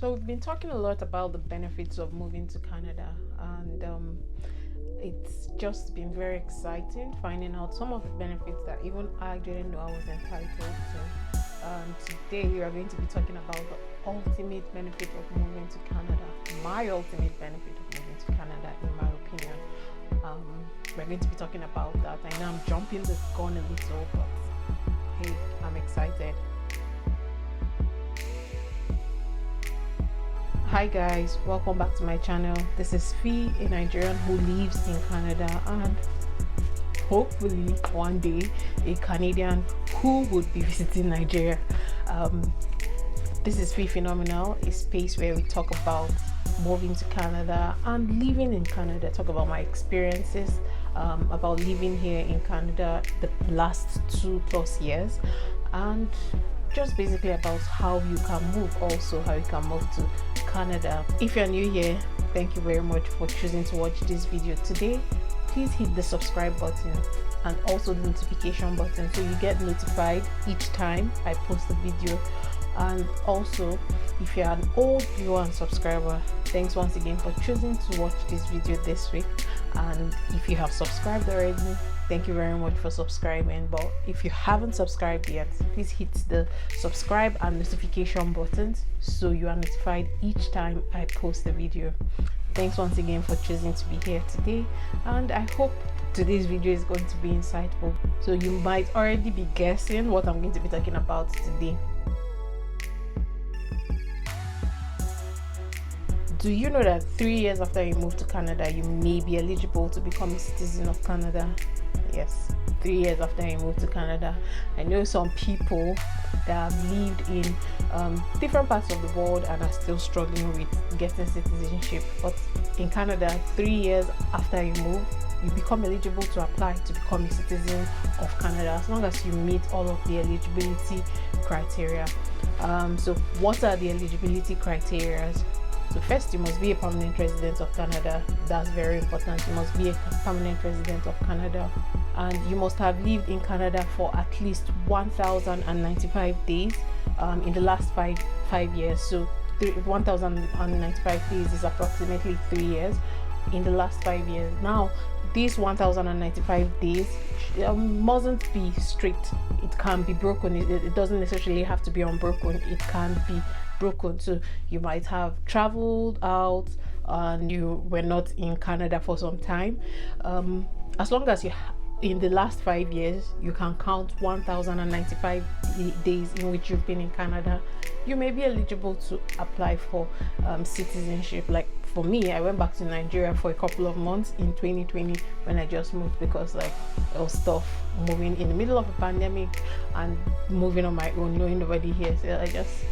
So we've been talking a lot about the benefits of moving to Canada, and it's just been very exciting finding out some of the benefits that even I didn't know I was entitled to. Today we are going to be talking about the ultimate benefit of moving to Canada, my ultimate benefit of moving to Canada, in my opinion. We're going to be talking about that. I know I'm jumping the gun a little, but hey, I'm excited. Hi guys, welcome back to my channel. This is Fee, a Nigerian who lives in Canada and hopefully one day a Canadian who would be visiting Nigeria. This is Fee Phenomenal, a space where we talk about moving to Canada and living in Canada, talk about my experiences about living here in Canada the last 2+ years, and just basically about how you can move, also how you can move to Canada. If you're new here, thank you very much for choosing to watch this video today. Please hit the subscribe button and also the notification button so you get notified each time I post a video. And also, if you're an old viewer and subscriber, thanks once again for choosing to watch this video this week. And if you have subscribed already, thank you very much for subscribing. But if you haven't subscribed yet, please hit the subscribe and notification buttons so you are notified each time I post a video. Thanks once again for choosing to be here today, and I hope today's video is going to be insightful. So you might already be guessing what I'm going to be talking about today. Do you know that 3 years after you move to Canada, you may be eligible to become a citizen of Canada? Yes, 3 years after you move to Canada. I know some people that have lived in different parts of the world and are still struggling with getting citizenship, but in Canada, 3 years after you move, you become eligible to apply to become a citizen of Canada, as long as you meet all of the eligibility criteria. So what are the eligibility criteria? So first, you must be a permanent resident of Canada. That's very important. You must be a permanent resident of Canada, and you must have lived in Canada for at least 1,095 days in the last five years. So 1,095 days is approximately 3 years in the last 5 years. Now, these 1,095 days mustn't be strict. It can be broken. It doesn't necessarily have to be unbroken. It can be broken. So you might have traveled out and you were not in Canada for some time. As long as you in the last 5 years you can count 1,095 days in which you've been in Canada, you may be eligible to apply for citizenship. Like for me, I went back to Nigeria for a couple of months in 2020 when I just moved, because like it was tough moving in the middle of a pandemic and moving on my own, knowing nobody here. So I just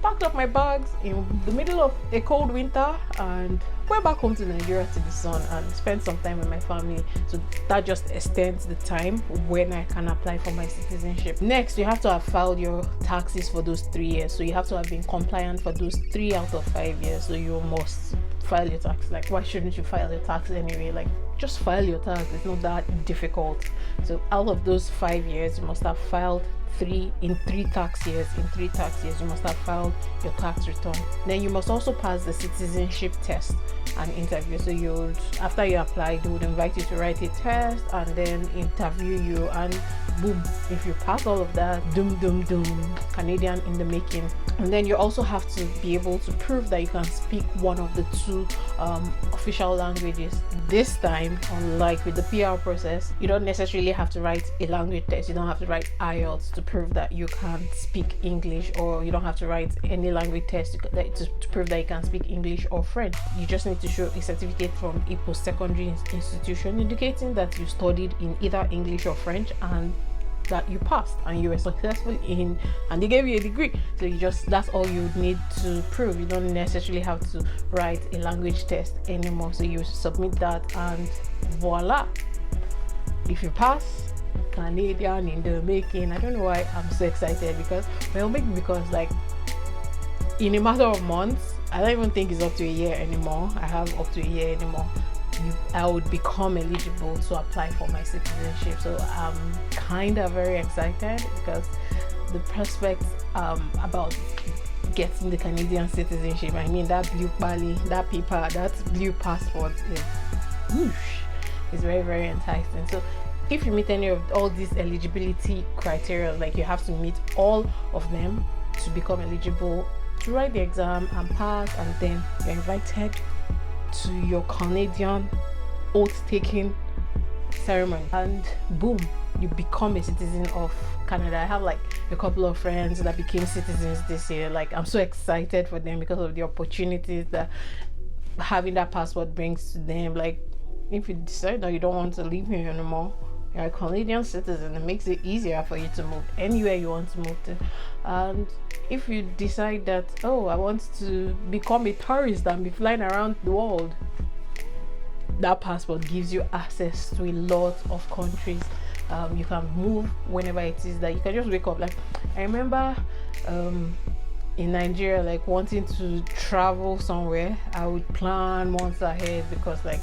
packed up my bags in the middle of a cold winter and went back home to Nigeria to the sun and spent some time with my family. So that just extends the time when I can apply for my citizenship. Next, you have to have filed your taxes for those 3 years. So you have to have been compliant for those 3 out of 5 years. So you must file your tax. Like, why shouldn't you file your tax anyway? Like, just file your tax. It's not that difficult. So out of those 5 years, you must have filed three tax years. In 3 tax years, you must have filed your tax return. Then you must also pass the citizenship test and interview. So after you apply, they would invite you to write a test and then interview you, and boom, if you pass all of that, doom, Canadian in the making. And then you also have to be able to prove that you can speak one of the 2 official languages. This time, unlike with the PR process, you don't necessarily have to write a language test. You don't have to write IELTS to prove that you can speak English, or you don't have to write any language test to prove that you can speak English or French. You just need to show a certificate from a post-secondary institution indicating that you studied in either English or French and that you passed and you were successful in, and they gave you a degree. So that's all you need to prove. You don't necessarily have to write a language test anymore. So you submit that and voila, if you pass, Canadian in the making. I don't know why I'm so excited, because maybe because like in a matter of months, I don't even think it's up to a year anymore. I have up to a year anymore. I would become eligible to apply for my citizenship. So I'm kind of very excited, because the prospects about getting the Canadian citizenship. I mean, that blue pali, that paper, that blue passport is whoosh, it's very, very enticing. So if you meet any of all these eligibility criteria, like you have to meet all of them to become eligible to write the exam and pass, and then you're invited to your Canadian oath taking ceremony, and boom, you become a citizen of Canada. I have like a couple of friends that became citizens this year. Like, I'm so excited for them because of the opportunities that having that passport brings to them. Like, if you decide that you don't want to live here anymore, you're a Canadian citizen, it makes it easier for you to move anywhere you want to move to. And if you decide that, oh, I want to become a tourist and be flying around the world, that passport gives you access to a lot of countries. You can move whenever it is that you can just wake up. Like, I remember in Nigeria, like wanting to travel somewhere, I would plan months ahead because like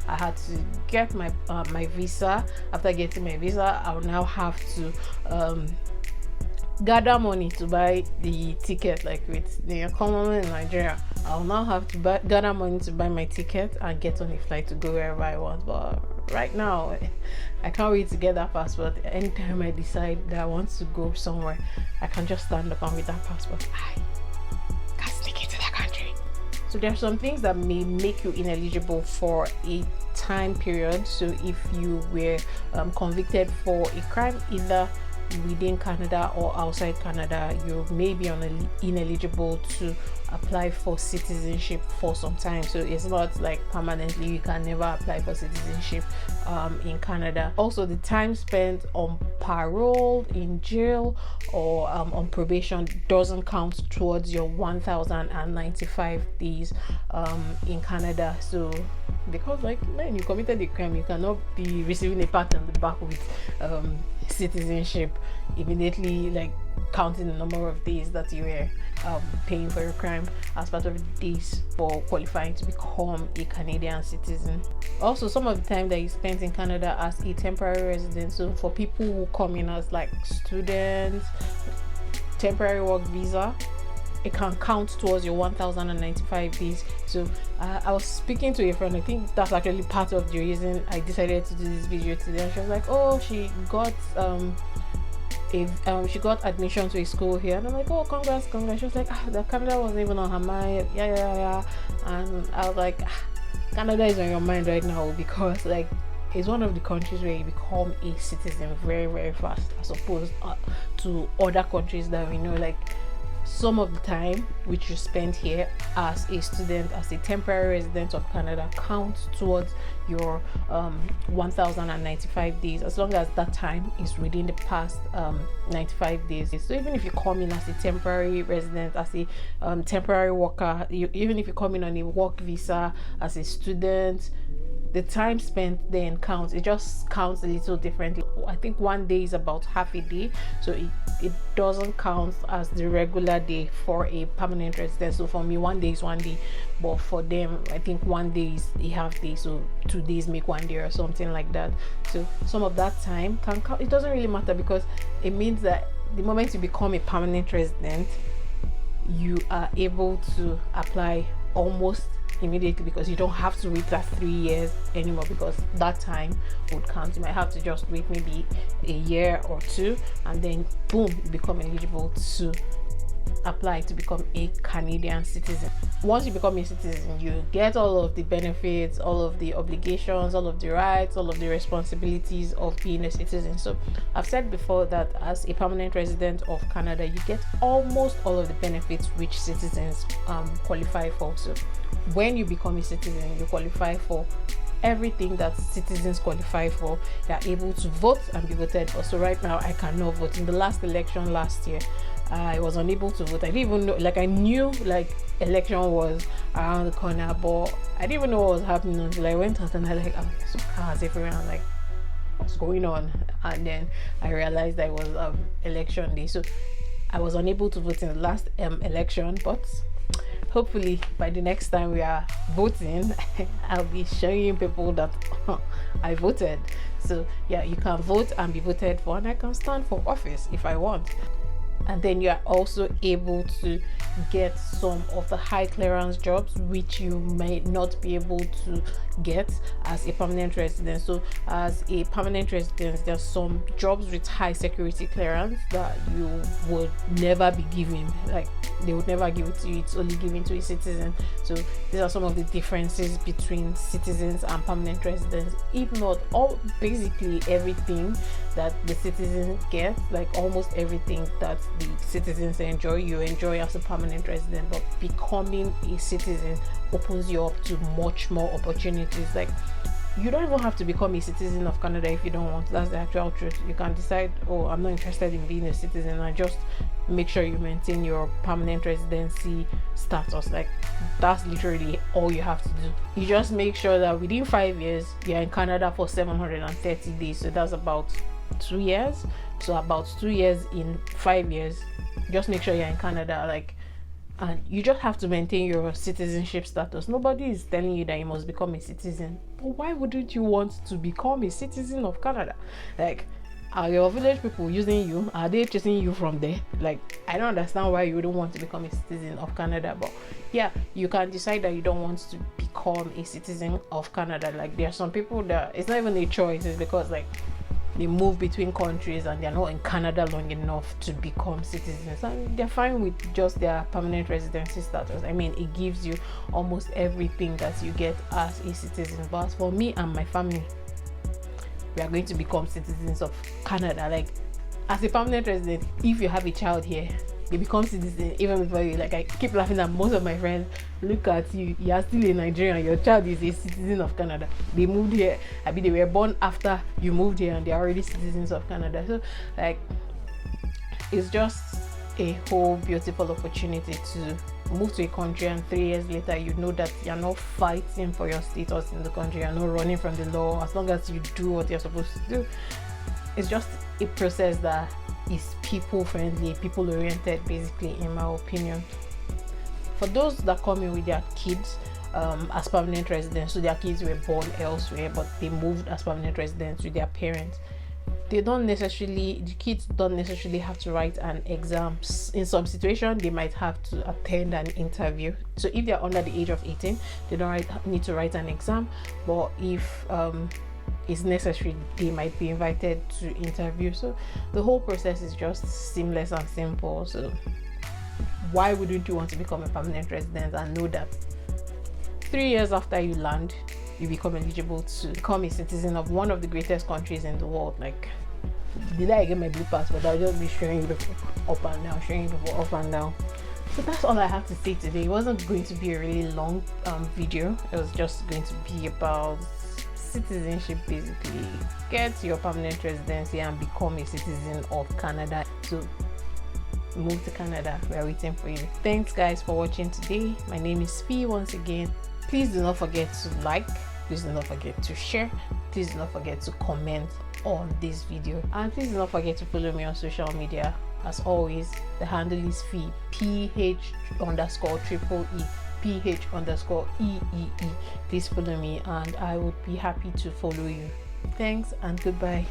I had to get my visa. After getting my visa, I would now have to gather money to buy the ticket. Like with the economy in Nigeria, I'll now have to gather money to buy my ticket and get on a flight to go wherever I want. But right now, I can't wait to get that passport. Anytime I decide that I want to go somewhere, I can just stand up and with that passport, I can sneak into that country. So there are some things that may make you ineligible for a time period. So if you were convicted for a crime either within Canada or outside Canada, you may be ineligible to apply for citizenship for some time. So it's not like permanently you can never apply for citizenship in Canada. Also, the time spent on parole, in jail, or on probation doesn't count towards your 1095 days in Canada. So because like when you committed a crime, you cannot be receiving a pat on the back with citizenship immediately, like counting the number of days that you were paying for your crime as part of the days for qualifying to become a Canadian citizen. Also, some of the time that you spent in Canada as a temporary resident, so for people who come in as like students, temporary work visa, it can count towards your 1095 days. So I was speaking to a friend, I think that's actually part of the reason I decided to do this video today, and she was like, oh, she got she got admission to a school here, and I'm like, oh, congrats. She was like, the Canada wasn't even on her mind. Yeah. And I was like, Canada is on your mind right now because like it's one of the countries where you become a citizen very, very fast as opposed to other countries that we know. Like, some of the time which you spend here as a student, as a temporary resident of Canada, counts towards your 1095 days, as long as that time is within the past 95 days. So even if you come in as a temporary resident, as a temporary worker, even if you come in on a work visa as a student, the time spent then counts. It just counts a little differently. I think 1 day is about half a day, so it doesn't count as the regular day for a permanent resident. So for me, 1 day is 1 day, but for them, I think 1 day is a half day, so 2 days make 1 day or something like that. So some of that time can count. It doesn't really matter because it means that the moment you become a permanent resident, you are able to apply almost immediately, because you don't have to wait that 3 years anymore, because that time would count. You might have to just wait maybe a year or two, and then boom, you become eligible to apply to become a Canadian citizen. Once you become a citizen, you get all of the benefits, all of the obligations, all of the rights, all of the responsibilities of being a citizen. So I've said before that as a permanent resident of Canada, you get almost all of the benefits which citizens qualify for. So when you become a citizen, you qualify for everything that citizens qualify for. They are able to vote and be voted for. So right now I cannot vote. In the last election last year, I was unable to vote. I didn't even know, like I knew like election was around the corner, but I didn't even know what was happening until I went out and I like, oh, so cars everywhere. I'm like, what's going on? And then I realized that it was election day. So I was unable to vote in the last election, but hopefully by the next time we are voting, I'll be showing people that I voted. So yeah, you can vote and be voted for, and I can stand for office if I want. And then you are also able to get some of the high clearance jobs which you might not be able to get as a permanent resident. So as a permanent resident, there's some jobs with high security clearance that you would never be given, like they would never give it to you, it's only given to a citizen. So these are some of the differences between citizens and permanent residents. If not all, basically everything that the citizens get, like almost everything that the citizens enjoy, you enjoy as a permanent resident. But becoming a citizen opens you up to much more opportunities. Like you don't even have to become a citizen of Canada if you don't want. That's the actual truth. You can decide, oh, I'm not interested in being a citizen, and just make sure you maintain your permanent residency status. Like that's literally all you have to do. You just make sure that within 5 years you're in Canada for 730 days. So that's about 2 years. So about 2 years in 5 years, just make sure you're in Canada. Like, and you just have to maintain your citizenship status. Nobody is telling you that you must become a citizen, but why wouldn't you want to become a citizen of Canada? Like, are your village people using you? Are they chasing you from there? Like, I don't understand why you wouldn't want to become a citizen of Canada. But yeah, you can decide that you don't want to become a citizen of Canada. Like, there are some people that it's not even a choice, it's because like they move between countries and they're not in Canada long enough to become citizens, and they're fine with just their permanent residency status. I mean, it gives you almost everything that you get as a citizen. But for me and my family, we are going to become citizens of Canada. Like, as a permanent resident, if you have a child here, you become citizen even before you. Like, I keep laughing at most of my friends. Look at you, you are still a Nigerian, your child is a citizen of Canada. They moved here, I mean, they were born after you moved here and they're already citizens of Canada. So like, it's just a whole beautiful opportunity to move to a country, and 3 years later you know that you're not fighting for your status in the country, you're not running from the law. As long as you do what you're supposed to do, it's just a process that is people friendly, people oriented, basically, in my opinion. For those that come in with their kids as permanent residents, so their kids were born elsewhere but they moved as permanent residents with their parents, the kids don't necessarily have to write an exam. In some situations they might have to attend an interview. So if they're under the age of 18, they don't need to write an exam. But if it's necessary, they might be invited to interview. So the whole process is just seamless and simple. So why wouldn't you want to become a permanent resident and know that 3 years after you land, you become eligible to become a citizen of one of the greatest countries in the world? Like, did I get my blue passport? I'll just be showing you people up and down. So that's all I have to say today. It wasn't going to be a really long video. It was just going to be about citizenship, basically. Get your permanent residency and become a citizen of Canada. So move to Canada, we're waiting for you. Thanks guys for watching today. My name is Fee once again. Please do not forget to like, please do not forget to share, please do not forget to comment on this video, and please do not forget to follow me on social media. As always, the handle is Fee, PH_EE, PH_EEE. Please follow me and I would be happy to follow you. Thanks and goodbye.